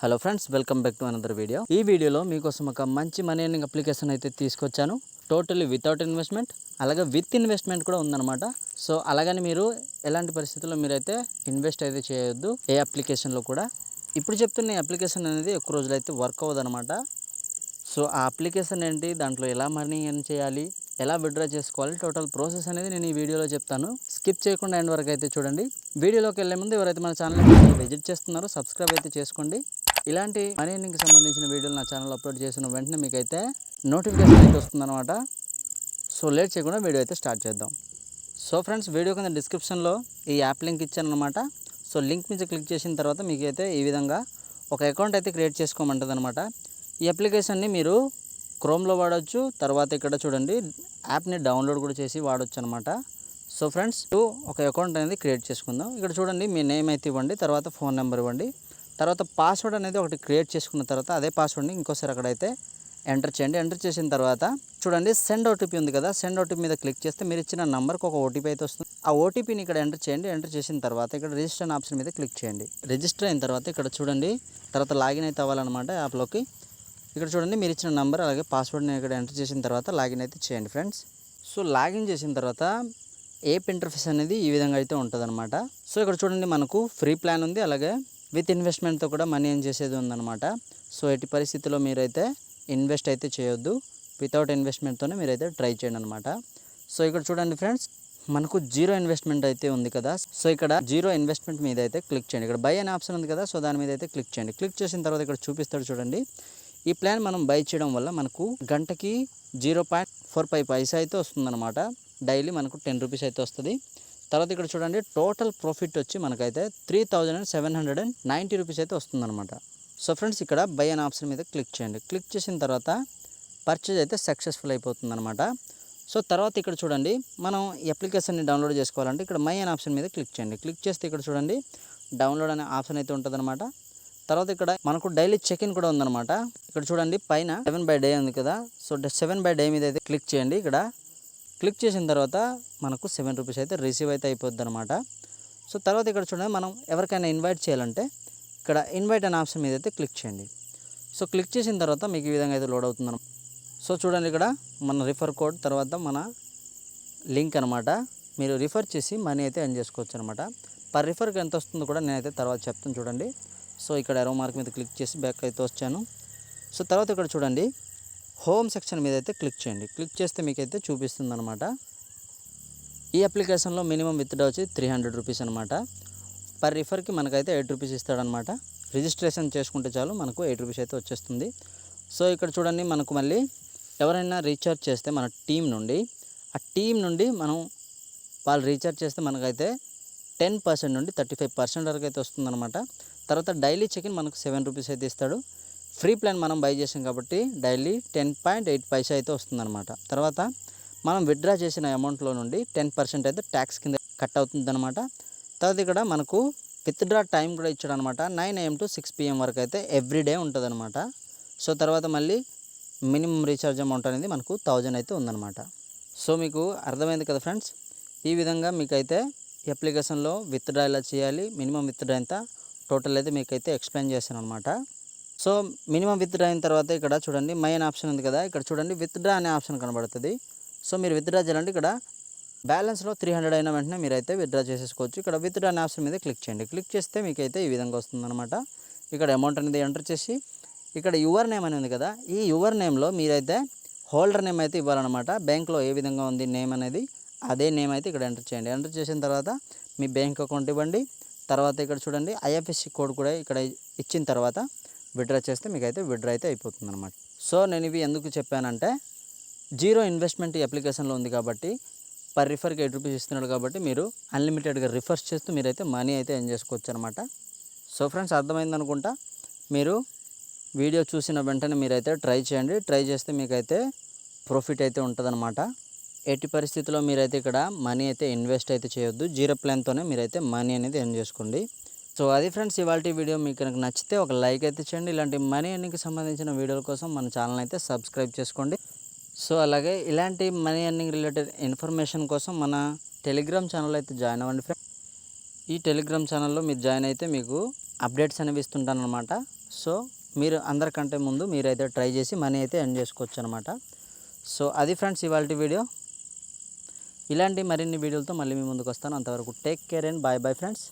Hello friends, welcome back to another video. ఈ వీడియోలో మీకోసం ఒక మంచి మనీ ఎర్నింగ్ అప్లికేషన్ అయితే తీసుకొచ్చాను. టోటల్లీ వితౌట్ ఇన్వెస్ట్మెంట్, అలాగే విత్ ఇన్వెస్ట్మెంట్ కూడా ఉందన్నమాట. సో అలాగని మీరు ఎలాంటి పరిస్థితుల్లో మీరైతే ఇన్వెస్ట్ అయితే చేయొద్దు ఏ అప్లికేషన్లో కూడా. ఇప్పుడు చెప్తున్న ఈ అప్లికేషన్ అనేది ఎక్కువ రోజులు అయితే వర్క్ అవ్వదన్నమాట. సో ఆ అప్లికేషన్ ఏంటి, దాంట్లో ఎలా మనీ ఎర్న్ చేయాలి, ఎలా విత్డ్రా చేసుకోవాలి, టోటల్ ప్రాసెస్ అనేది నేను ఈ వీడియోలో చెప్తాను. స్కిప్ చేయకుండా ఎండ్ వరకు అయితే చూడండి. వీడియోలోకి వెళ్ళే ముందు ఎవరైతే మన ఛానల్ విజిట్ చేస్తున్నారో సబ్స్క్రైబ్ అయితే చేసుకోండి. ఇలాంటి మనీ ఎర్నింగ్కి సంబంధించిన వీడియోలు నా ఛానల్ అప్లోడ్ చేసిన వెంటనే మీకైతే నోటిఫికేషన్ అయితే వస్తుందన్నమాట. సో లేట్ చేయకుండా వీడియో అయితే స్టార్ట్ చేద్దాం. సో ఫ్రెండ్స్, వీడియో కింద డిస్క్రిప్షన్లో ఈ యాప్ లింక్ ఇచ్చాను అనమాట. సో లింక్ మీద క్లిక్ చేసిన తర్వాత మీకైతే ఈ విధంగా ఒక అకౌంట్ అయితే క్రియేట్ చేసుకోమంటుంది అనమాట. ఈ అప్లికేషన్ని మీరు క్రోమ్లో వాడచ్చు. తర్వాత ఇక్కడ చూడండి, యాప్ని డౌన్లోడ్ కూడా చేసి వాడచ్చు అనమాట. సో ఫ్రెండ్స్, ఒక అకౌంట్ అనేది క్రియేట్ చేసుకుందాం. ఇక్కడ చూడండి, మీ నేమ్ అయితే ఇవ్వండి, తర్వాత ఫోన్ నెంబర్ ఇవ్వండి, తర్వాత పాస్వర్డ్ అనేది ఒకటి క్రియేట్ చేసుకున్న తర్వాత అదే పాస్వర్డ్ని ఇంకోసారి అక్కడైతే ఎంటర్ చేయండి. ఎంటర్ చేసిన తర్వాత చూడండి, సెండ్ ఓటీపీ ఉంది కదా, సెండ్ ఓటీపీ మీద క్లిక్ చేస్తే మీరు ఇచ్చిన నెంబర్కి ఒక ఓటీపీ అయితే వస్తుంది. ఆ ఓటీపీని ఇక్కడ ఎంటర్ చేయండి. ఎంటర్ చేసిన తర్వాత ఇక్కడ రిజిస్టర్ ఆప్షన్ మీద క్లిక్ చేయండి. రిజిస్టర్ అయిన తర్వాత ఇక్కడ చూడండి, తర్వాత లాగిన్ అయితే అవ్వాలన్నమాట యాప్లోకి. ఇక్కడ చూడండి, మీరు ఇచ్చిన నెంబర్ అలాగే పాస్వర్డ్ని ఇక్కడ ఎంటర్ చేసిన తర్వాత లాగిన్ అయితే చేయండి ఫ్రెండ్స్. సో లాగిన్ చేసిన తర్వాత ఏప్ ఇంటర్ఫేస్ అనేది ఈ విధంగా అయితే ఉంటుందన్నమాట. సో ఇక్కడ చూడండి, మనకు ఫ్రీ ప్లాన్ ఉంది, అలాగే విత్ ఇన్వెస్ట్మెంట్తో కూడా మనీ ఏం చేసేది ఉందన్నమాట. సో ఎట్టి పరిస్థితుల్లో మీరైతే ఇన్వెస్ట్ అయితే చేయొద్దు, వితౌట్ ఇన్వెస్ట్మెంట్తోనే మీరైతే ట్రై చేయండి అనమాట. సో ఇక్కడ చూడండి ఫ్రెండ్స్, మనకు జీరో ఇన్వెస్ట్మెంట్ అయితే ఉంది కదా. సో ఇక్కడ జీరో ఇన్వెస్ట్మెంట్ మీద అయితే క్లిక్ చేయండి. ఇక్కడ బై అనే ఆప్షన్ ఉంది కదా, సో దాని మీద అయితే క్లిక్ చేయండి. క్లిక్ చేసిన తర్వాత ఇక్కడ చూపిస్తాడు చూడండి, ఈ ప్లాన్ మనం బై చేయడం వల్ల మనకు గంటకి 0.45 పైసా అయితే వస్తుందన్నమాట. డైలీ మనకు 10 రూపీస్ అయితే వస్తుంది. తర్వాత ఇక్కడ చూడండి, టోటల్ ప్రాఫిట్ వచ్చి మనకైతే 3790 రూపీస్ అయితే వస్తుందన్నమాట. సో ఫ్రెండ్స్, ఇక్కడ బై అనే ఆప్షన్ మీద క్లిక్ చేయండి. క్లిక్ చేసిన తర్వాత పర్చేజ్ అయితే సక్సెస్ఫుల్ అయిపోతుందన్నమాట. సో తర్వాత ఇక్కడ చూడండి, మనం ఈ అప్లికేషన్ని డౌన్లోడ్ చేసుకోవాలంటే ఇక్కడ మై అనే ఆప్షన్ మీద క్లిక్ చేయండి. క్లిక్ చేస్తే ఇక్కడ చూడండి, డౌన్లోడ్ అనే ఆప్షన్ అయితే ఉంటుందన్నమాట. తర్వాత ఇక్కడ మనకు డైలీ చెక్ ఇన్ కూడా ఉందన్నమాట. ఇక్కడ చూడండి, పైన 7 బై డే ఉంది కదా, సో 7 బై డే మీద అయితే క్లిక్ చేయండి. ఇక్కడ క్లిక్ చేసిన తర్వాత మనకు 7 రూపీస్ అయితే రిసీవ్ అయితే అయిపోద్ది అనమాట. సో తర్వాత ఇక్కడ చూడండి, మనం ఎవరికైనా ఇన్వైట్ చేయాలంటే ఇక్కడ ఇన్వైట్ అనే ఆప్షన్ మీద అయితే క్లిక్ చేయండి. సో క్లిక్ చేసిన తర్వాత మీకు ఈ విధంగా అయితే లోడ్ అవుతుంది. సో చూడండి, ఇక్కడ మన రిఫర్ కోడ్ తర్వాత మన లింక్ అనమాట. మీరు రిఫర్ చేసి మనీ అయితే ఎర్న్ చేసుకోవచ్చు అనమాట. పర్ రిఫర్కి ఎంత వస్తుందో కూడా నేనైతే తర్వాత చెప్తాను చూడండి. సో ఇక్కడ ఎరో మార్క్ మీద క్లిక్ చేసి బ్యాక్ అయితే వచ్చాను. సో తర్వాత ఇక్కడ చూడండి, హోమ్ సెక్షన్ మీద అయితే క్లిక్ చేయండి. క్లిక్ చేస్తే మీకైతే చూపిస్తుంది అనమాట. ఈ అప్లికేషన్లో మినిమం విత్డ్రా వచ్చి 300 రూపీస్ అనమాట. పర్ రిఫర్కి మనకైతే 8 రూపీస్ ఇస్తాడనమాట. రిజిస్ట్రేషన్ చేసుకుంటే చాలు మనకు 8 రూపీస్ అయితే వచ్చేస్తుంది. సో ఇక్కడ చూడండి, మనకు మళ్ళీ ఎవరైనా రీఛార్జ్ చేస్తే మన టీం నుండి మనం వాళ్ళు రీఛార్జ్ చేస్తే మనకైతే 10% నుండి 35% వరకు అయితే వస్తుందన్నమాట. తర్వాత డైలీ చెక్-ఇన్ మనకు 7 రూపీస్ అయితే ఇస్తాడు. ఫ్రీ ప్లాన్ మనం బై చేసాం కాబట్టి డైలీ 10.8 పైసా అయితే వస్తుందన్నమాట. తర్వాత మనం విత్డ్రా చేసిన అమౌంట్లో నుండి 10% అయితే ట్యాక్స్ కింద కట్ అవుతుందన్నమాట. తర్వాత ఇక్కడ మనకు విత్డ్రా టైం కూడా ఇచ్చాడు అనమాట. 9 AM to 6 PM వరకు అయితే ఎవ్రీడే ఉంటుంది అనమాట. సో తర్వాత మళ్ళీ మినిమం రీఛార్జ్ అమౌంట్ అనేది మనకు 1000 అయితే ఉందన్నమాట. సో మీకు అర్థమైంది కదా ఫ్రెండ్స్. ఈ విధంగా మీకైతే ఈ అప్లికేషన్లో విత్డ్రా ఎలా చేయాలి, మినిమం విత్డ్రా ఎంత, టోటల్ అయితే మీకైతే ఎక్స్ప్లెయిన్ చేశాను అనమాట. సో మినిమం విత్డ్రా అయిన తర్వాత ఇక్కడ చూడండి, మై అనే ఆప్షన్ ఉంది కదా, ఇక్కడ చూడండి విత్డ్రా అనే ఆప్షన్ కనబడుతుంది. సో మీరు విత్డ్రా చేయాలంటే ఇక్కడ బ్యాలెన్స్లో 300 అయిన వెంటనే మీరైతే విత్డ్రా చేసేసుకోవచ్చు. ఇక్కడ విత్డ్రా అనే ఆప్షన్ మీద క్లిక్ చేయండి. క్లిక్ చేస్తే మీకైతే ఈ విధంగా వస్తుందన్నమాట. ఇక్కడ అమౌంట్ అనేది ఎంటర్ చేసి ఇక్కడ యువర్ నేమ్ అని ఉంది కదా, ఈ యువర్ నేమ్లో మీరైతే హోల్డర్ నేమ్ అయితే ఇవ్వాలన్నమాట. బ్యాంక్లో ఏ విధంగా ఉంది నేమ్ అనేది, అదే నేమ్ అయితే ఇక్కడ ఎంటర్ చేయండి. ఎంటర్ చేసిన తర్వాత మీ బ్యాంక్ అకౌంట్ ఇవ్వండి. తర్వాత ఇక్కడ చూడండి, IFSC కోడ్ కూడా ఇక్కడ ఇచ్చిన తర్వాత విత్డ్రా చేస్తే మీకైతే విత్డ్రా అయితే అయిపోతుంది అనమాట. సో నేను ఇవి ఎందుకు చెప్పానంటే, జీరో ఇన్వెస్ట్మెంట్ ఈ అప్లికేషన్లో ఉంది కాబట్టి పర్ రిఫర్కి 8 రూపీస్ ఇస్తున్నాడు కాబట్టి మీరు అన్లిమిటెడ్గా రిఫర్స్ చేస్తూ మీరైతే మనీ అయితే ఎర్న్ చేసుకోవచ్చు అనమాట. సో ఫ్రెండ్స్, అర్థమైంది అనుకుంటా. మీరు వీడియో చూసిన వెంటనే మీరైతే ట్రై చేయండి. ట్రై చేస్తే మీకైతే ప్రాఫిట్ అయితే ఉంటుందన్నమాట. ఎట్టి పరిస్థితుల్లో మీరైతే ఇక్కడ మనీ అయితే ఇన్వెస్ట్ అయితే చేయొద్దు. జీరో ప్లాన్తోనే మీరైతే మనీ అనేది ఎర్న్ చేసుకోండి. సో అది ఫ్రెండ్స్, ఇవాళ వీడియో మీకు కనుక నచ్చితే ఒక లైక్ అయితే చేయండి. ఇలాంటి మనీ ఎర్నింగ్కి సంబంధించిన వీడియోల కోసం మన ఛానల్ అయితే సబ్స్క్రైబ్ చేసుకోండి. సో అలాగే ఇలాంటి మనీ ఎర్నింగ్ రిలేటెడ్ ఇన్ఫర్మేషన్ కోసం మన టెలిగ్రామ్ ఛానల్ అయితే జాయిన్ అవ్వండి ఫ్రెండ్స్. ఈ టెలిగ్రామ్ ఛానల్లో మీరు జాయిన్ అయితే మీకు అప్డేట్స్ అనేవి ఇస్తుంటాను అనమాట. సో మీరు అందరికంటే ముందు మీరైతే ట్రై చేసి మనీ అయితే ఎర్న్ చేసుకోవచ్చు అనమాట. సో అది ఫ్రెండ్స్ ఇవాల్టి వీడియో. ఇలాంటి మరిన్ని వీడియోలతో మళ్ళీ మీ ముందుకు వస్తాను. అంతవరకు take care and bye bye friends.